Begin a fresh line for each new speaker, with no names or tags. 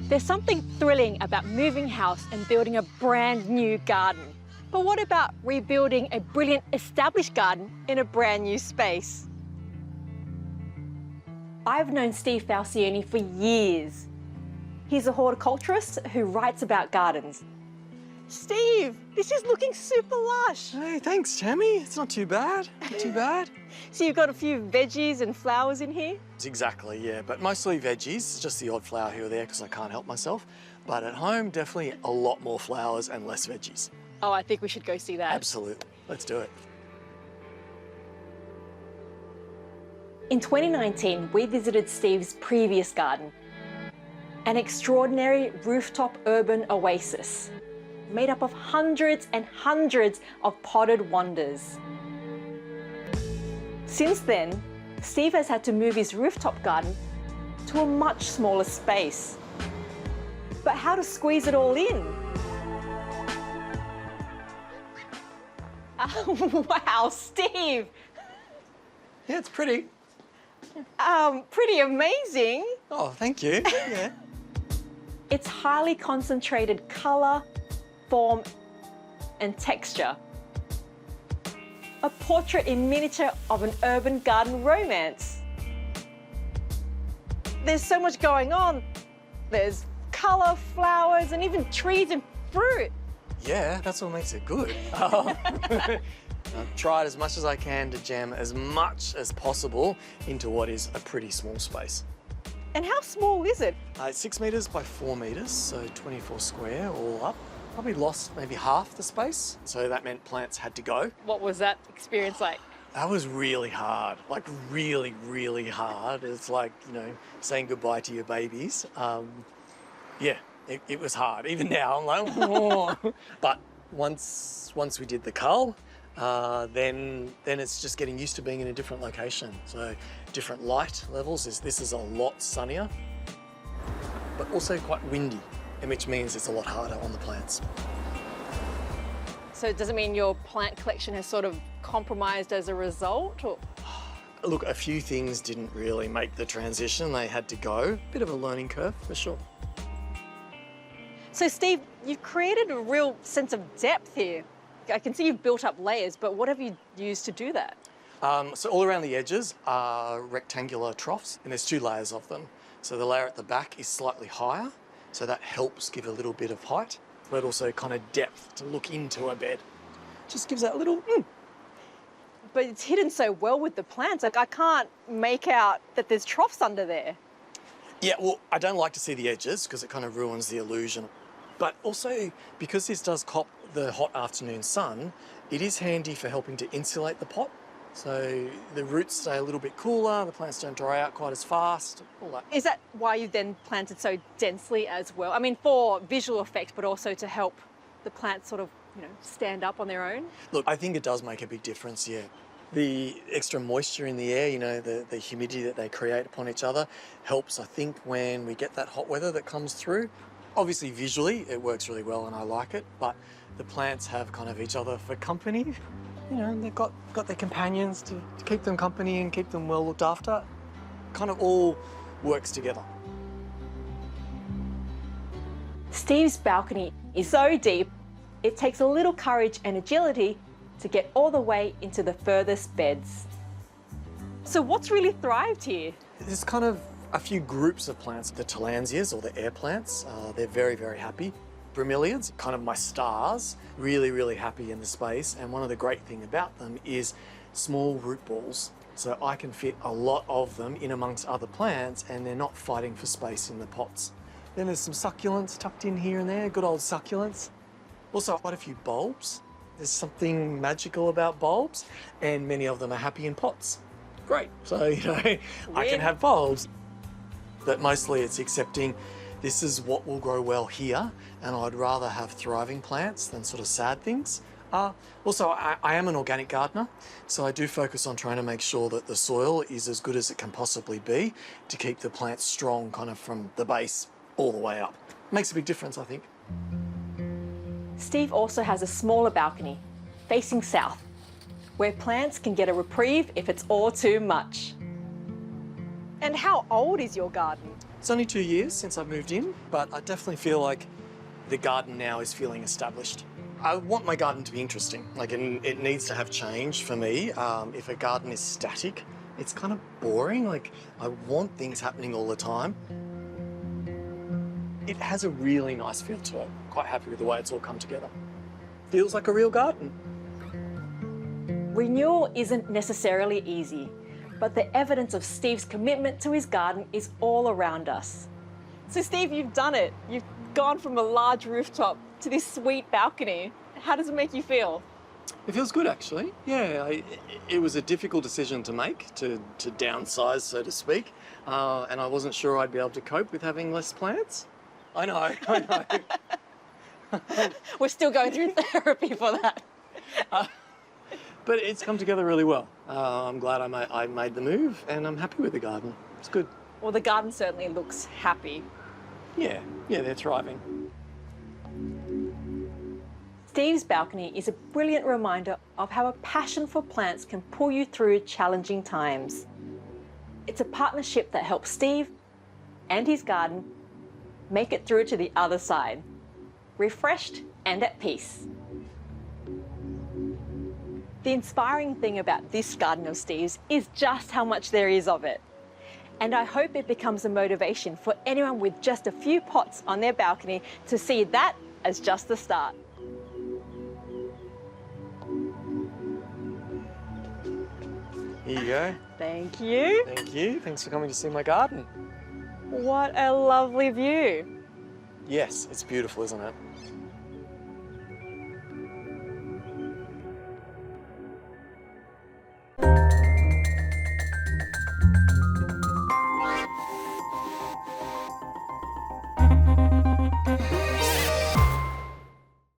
There's something thrilling about moving house and building a brand new garden. But what about rebuilding a brilliant established garden in a brand new space? I've known Steve Falcioni for years. He's a horticulturist who writes about gardens. Steve, this is looking super lush.
Hey, thanks, Tammy. It's not too bad. Not too bad.
So you've got a few veggies and flowers in here?
Exactly, yeah, but mostly veggies, just the odd flower here or there because I can't help myself. But at home, definitely a lot more flowers and less veggies.
Oh, I think we should go see that.
Absolutely. Let's do it.
In 2019, we visited Steve's previous garden, an extraordinary rooftop urban oasis made up of hundreds and hundreds of potted wonders. Since then, Steve has had to move his rooftop garden to a much smaller space. But how to squeeze it all in? Wow, Steve!
Yeah, it's pretty.
Pretty amazing.
Oh, thank you. Yeah.
It's highly concentrated colour, form and texture. A portrait in miniature of an urban garden romance. There's so much going on. There's colour, flowers and even trees and fruit.
Yeah, that's what makes it good. I've tried as much as I can to jam as much as possible into what is a pretty small space.
And how small is it?
It's 6 metres by 4 metres, so 24 square all up. Probably lost maybe half the space, so that meant plants had to go.
What was that experience like?
That was really hard, like really, really hard. It's like, you know, saying goodbye to your babies. Yeah, it was hard. Even now, I'm like, oh. But once we did the cull, then it's just getting used to being in a different location. So different light levels. This is a lot sunnier, but also quite windy, which means it's a lot harder on the plants.
So does it mean your plant collection has sort of compromised as a result? Or?
Look, a few things didn't really make the transition. They had to go. Bit of a learning curve, for sure.
So Steve, you've created a real sense of depth here. I can see you've built up layers, but what have you used to do that?
So all around the edges are rectangular troughs, and there's 2 layers of them. So the layer at the back is slightly higher, so that helps give a little bit of height, but also kind of depth to look into a bed. Just gives that a little
But it's hidden so well with the plants. Like I can't make out that there's troughs under there.
Yeah, well, I don't like to see the edges because it kind of ruins the illusion. But also, because this does cop the hot afternoon sun, it is handy for helping to insulate the pot. So the roots stay a little bit cooler, the plants don't dry out quite as fast, all that.
Is that why you then planted so densely as well? I mean, for visual effect, but also to help the plants sort of, you know, stand up on their own?
Look, I think it does make a big difference, yeah. The extra moisture in the air, you know, the humidity that they create upon each other helps, I think, when we get that hot weather that comes through. Obviously, visually, it works really well and I like it, but the plants have kind of each other for company. You know, they've got their companions to keep them company and keep them well looked after. Kind of all works together.
Steve's balcony is so deep, it takes a little courage and agility to get all the way into the furthest beds. So what's really thrived here?
There's kind of a few groups of plants. The tillandsias, or the air plants, they're very, very happy. Bromeliads, kind of my stars, really, really happy in the space. And one of the great things about them is small root balls. So I can fit a lot of them in amongst other plants and they're not fighting for space in the pots. Then there's some succulents tucked in here and there, good old succulents. Also quite a few bulbs. There's something magical about bulbs and many of them are happy in pots. Great, so you know, I can have bulbs. But mostly it's accepting this is what will grow well here, and I'd rather have thriving plants than sort of sad things. Also, I am an organic gardener, so I do focus on trying to make sure that the soil is as good as it can possibly be to keep the plants strong kind of from the base all the way up. Makes a big difference, I think.
Steve also has a smaller balcony facing south, where plants can get a reprieve if it's all too much. And how old is your garden?
It's only 2 years since I've moved in, but I definitely feel like the garden now is feeling established. I want my garden to be interesting. Like it needs to have change for me. If a garden is static, it's kind of boring. Like I want things happening all the time. It has a really nice feel to it. Quite happy with the way it's all come together. Feels like a real garden.
Renewal isn't necessarily easy, but the evidence of Steve's commitment to his garden is all around us. So Steve, you've done it. You've gone from a large rooftop to this sweet balcony. How does it make you feel?
It feels good, actually. Yeah, it was a difficult decision to make, to downsize, so to speak. And I wasn't sure I'd be able to cope with having less plants. I know.
We're still going through therapy for that.
But it's come together really well. I'm glad I made the move, and I'm happy with the garden. It's good.
Well, the garden certainly looks happy.
Yeah, they're thriving.
Steve's balcony is a brilliant reminder of how a passion for plants can pull you through challenging times. It's a partnership that helps Steve and his garden make it through to the other side, refreshed and at peace. The inspiring thing about this garden of Steve's is just how much there is of it. And I hope it becomes a motivation for anyone with just a few pots on their balcony to see that as just the start.
Here you go.
Thank you.
Thank you. Thanks for coming to see my garden.
What a lovely view.
Yes, it's beautiful, isn't it?